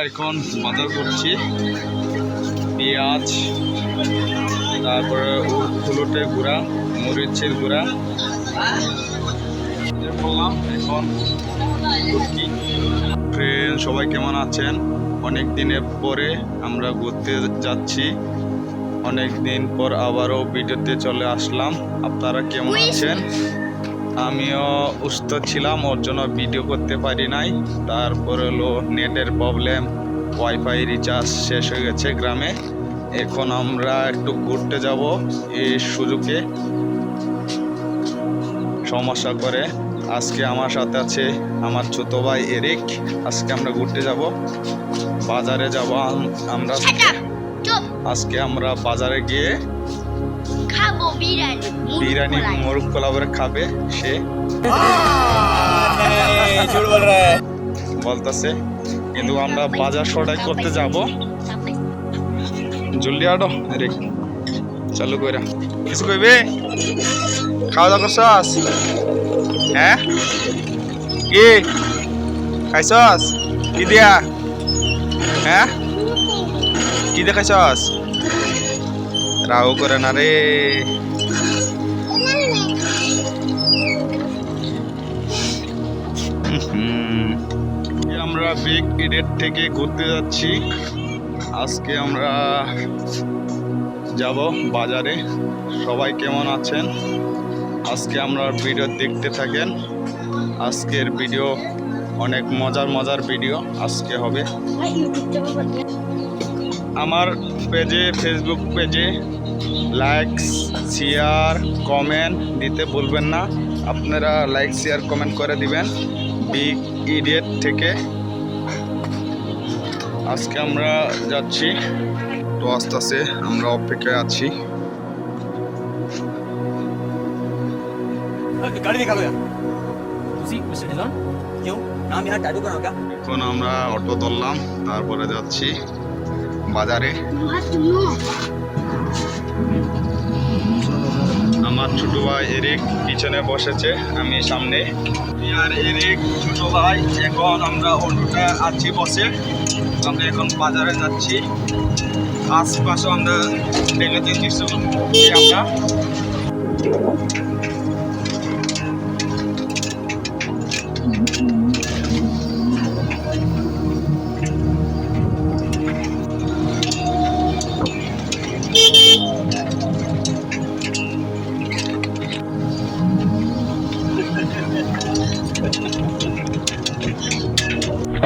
এখন বাজার করছি পেঁয়াজ, তারপরে হলুদের গুঁড়া, মরিচের গুঁড়া বললাম। এখন ফ্রেন্ড সবাই কেমন আছেন? অনেক দিনের পরে আমরা ঘুরতে যাচ্ছি, অনেক দিন পর আবারও ভিডিওতে চলে আসলাম। আপনারা কেমন আছেন? আমিও অসুস্থ ছিলাম, ওর জন্য ভিডিও করতে পারি নাই। তারপরে হলো নেটের প্রবলেম, ওয়াইফাই রিচার্জ শেষ হয়ে গেছে গ্রামে। এখন আমরা একটু ঘুরতে যাব, এই সুযোগে সমস্যা করে। আজকে আমার সাথে আছে আমার ছোট ভাই এরিক। আজকে আমরা ঘুরতে যাব, বাজারে যাব আমরা। আজকে আমরা বাজারে গিয়ে খাবো বিরিয়ানি, মুরগ পোলাও খাবে সে বলতেছে। কিন্তু আমরা বাজার সদাই করতে যাব। জলদি আডো এরিক, চালু কইরা কিছু কইবে? খাওয়া দাওয়া করছস? হ্যাঁ, কি খাইছস? কি দিয়া? হ্যাঁ, কি দিয়ে খাইছস? রাও করে না রে। আমরা বিগ ইডেট থেকে ঘুরতে যাচ্ছি। আজকে আমরা যাব বাজারে। সবাই কেমন আছেন? আজকে আমরা ভিডিও দেখতে থাকেন। আজকের ভিডিও অনেক মজার ভিডিও আজকে হবে। আমার পেজে, ফেসবুক পেজে লাইক, শেয়ার, কমেন্ট দিতে ভুলবেন না। আপনারা লাইক, শেয়ার, কমেন্ট করে দিবেন। বিগ ইডিয়েট থেকে আজকে আমরা যাচ্ছি, তো আস্তে আস্তে আমরা অপেক্ষায় আছি। এখন আমরা অটো ধরলাম, তারপরে যাচ্ছি বাজারে। আমার ছোট ভাই এরিক পিছনে বসেছে, আমি সামনে। আর এরিক ছোট ভাই, এখন আমরা অটোটা আছি বসে। আমরা এখন বাজারে যাচ্ছি। আশপাশে আমরা দেখেছি কিছু আমরা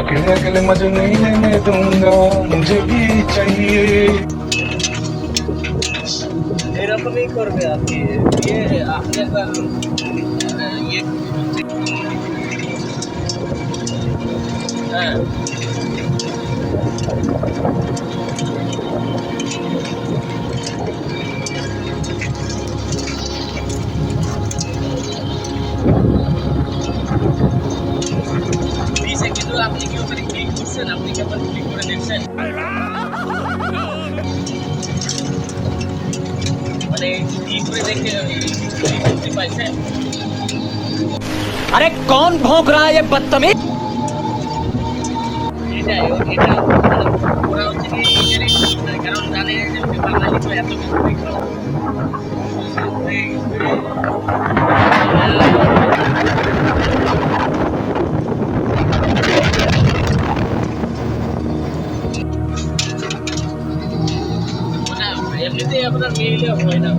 अकेले अकेले मजे नहीं लेने दूंगा, मुझे भी चाहिए। এরকমই করবে আপনি। আপনি একবার হ্যাঁ কিন্তু আপনি কি ওখানে ক্লিক করছেন? আপনি কি আবার ক্লিক করে দেখছেন? মানে ক্লিক করে দেখে পাইছেন? अरे कौन भौंक रहा है ये बदतमीज? এটা ওরা হচ্ছে কি নিজেরই, কারণ জানে যে বাঙালি তো এত কিছু এমনিতেই আপনার মেইলে হয় না।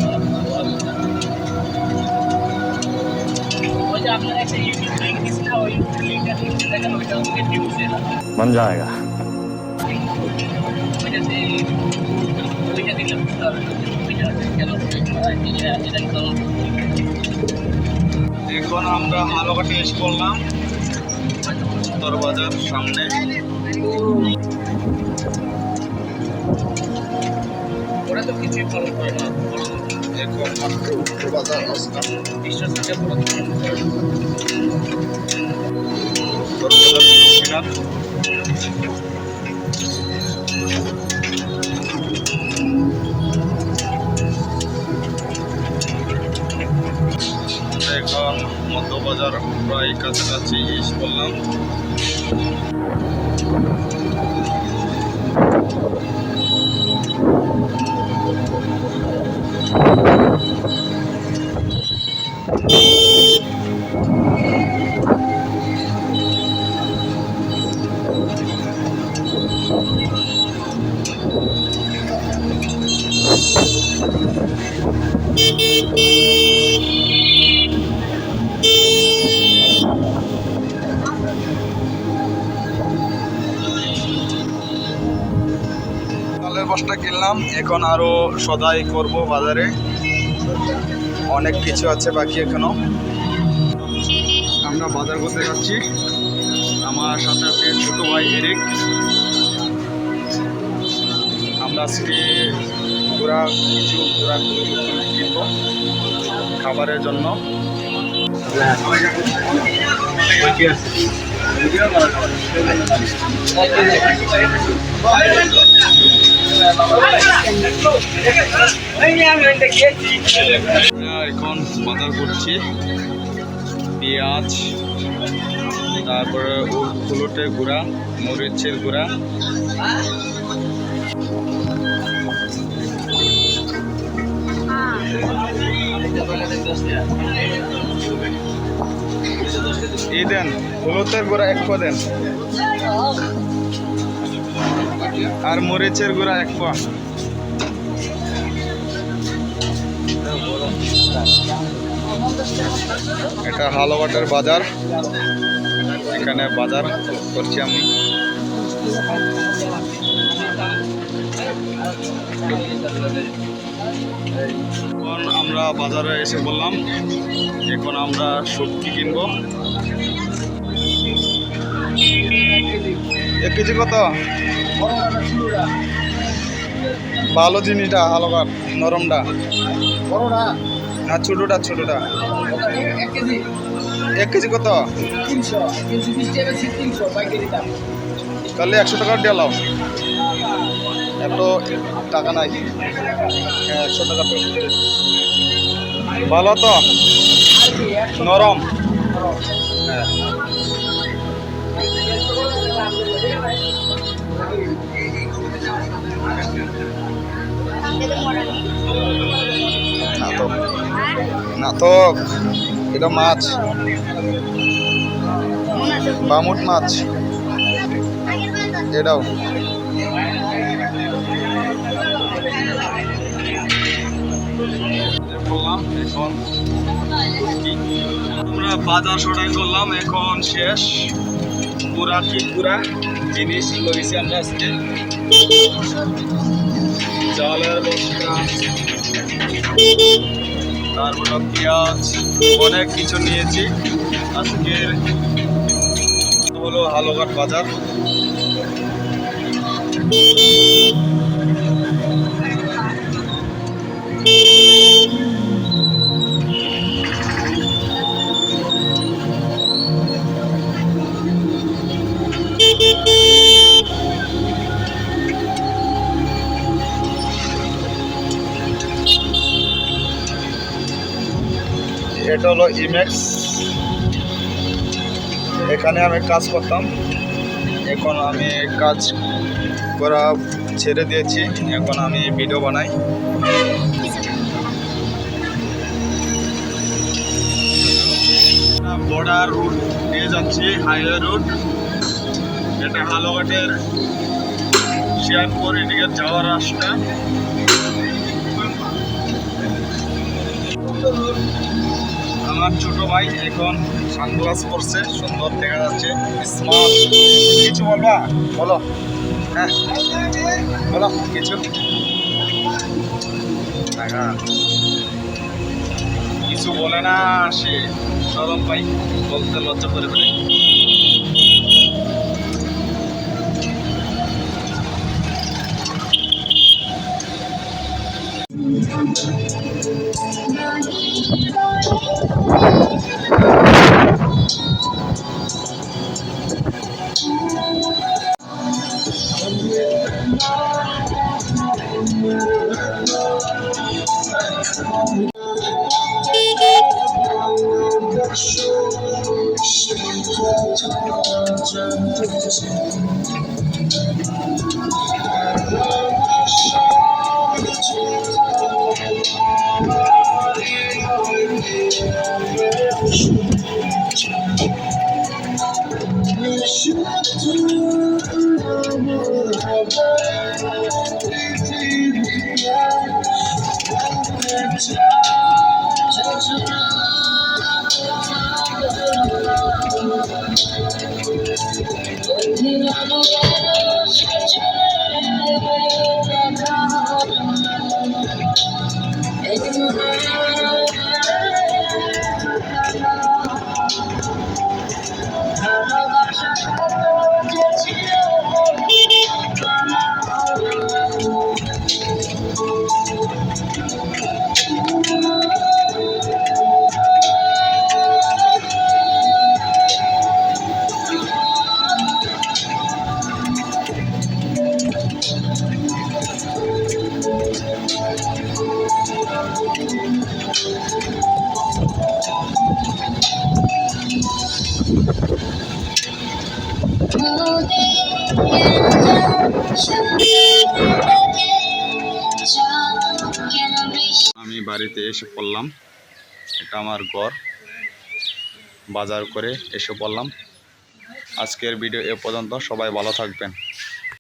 ওই যে আপনার একটা ইউটিউব লিঙ্ক দিচ্ছে না, ওই ইউটিউব লিঙ্কটা দেখেন, ওইটা হচ্ছে নিউজে बन जाएगा। ওইটা দিলে বুঝতে হবে ওইটা কেন এটা তো। এখন আমরা হালুয়াঘাটে এসে পড়লাম, দরবাজার সামনে। ওরা তো কিছুই ফলো করে না। এখন বাজার আসলাম, বিশ্বাস থেকে পুরো দরবাজার এখন মধ্যবাজার প্রায় কাছাকাছি এসে পড়লাম। চালের বস্তা কিনলাম, এখন আরো সদাই করব বাজারে। অনেক কিছু আছে বাকি এখনো। আমরা বাজার করতে যাচ্ছি, আমার সাথে আছে ছোট ভাই এরিক। আমরা আজকে কিছু কিনবো খাবারের জন্য। এখন বাজার করছি পেঁয়াজ, তারপরে হলুদের গুঁড়া, মরিচের গুঁড়া, এই দেন হলুদের গুঁড়া 1 পোয়া দেন, আর মরিচের গুঁড়া 1 পোয়া। এটা হালুয়াঘাটের বাজার, এখানে বাজার করছি আমি। এখন আমরা বাজারে এসে বললাম, এখন আমরা সবজি কিনবো। 1 কেজি কত? ভালো জিনিসটা হালুয়াঘাট, নরমটা না ছোটটা? 1 কেজি কত? তাহলে 100 টাকা দিয়ে লাও, এত টাকা নাই। 100 টাকা তো ভালো তো, নরম। হ্যাঁ, নাটক এটা মাছ, বামুট মাছ এটাও। বললাম এখন আমরা বাজার সদাই করলাম, এখন শেষ। পুরা জিনিস লইছি আমরা আজকে। চালের বস্তা, তারপর পেঁয়াজ, অনেক কিছু নিয়েছি। আজকের হলো হালুয়াঘাট বাজার। এটা হলো ইমেক্স, এখানে আমি কাজ করতাম। এখন আমি কাজ করা ছেড়ে দিয়েছি, এখন আমি ভিডিও বানাই। বর্ডার রুট দিয়ে যাচ্ছি, হাইওয়ে রুট। এটা হালুয়াঘাটের শিয়ারপুর এদিকে যাওয়ার রাস্তা। আমার ছোট ভাই এখন সানগ্লাস পরছে, সুন্দর দেখা যাচ্ছে, স্মার্ট। কিছু বলবা? বলো। হ্যাঁ বলো কিছু। কিছু বলে না, সে সরম ভাই, বলতে লজ্জা করে বলে। Should আমি বাড়িতে এসে পড়লাম, এটা আমার ঘর। বাজার করে এসে পড়লাম। আজকের ভিডিও এ পর্যন্ত, সবাই ভালো থাকবেন।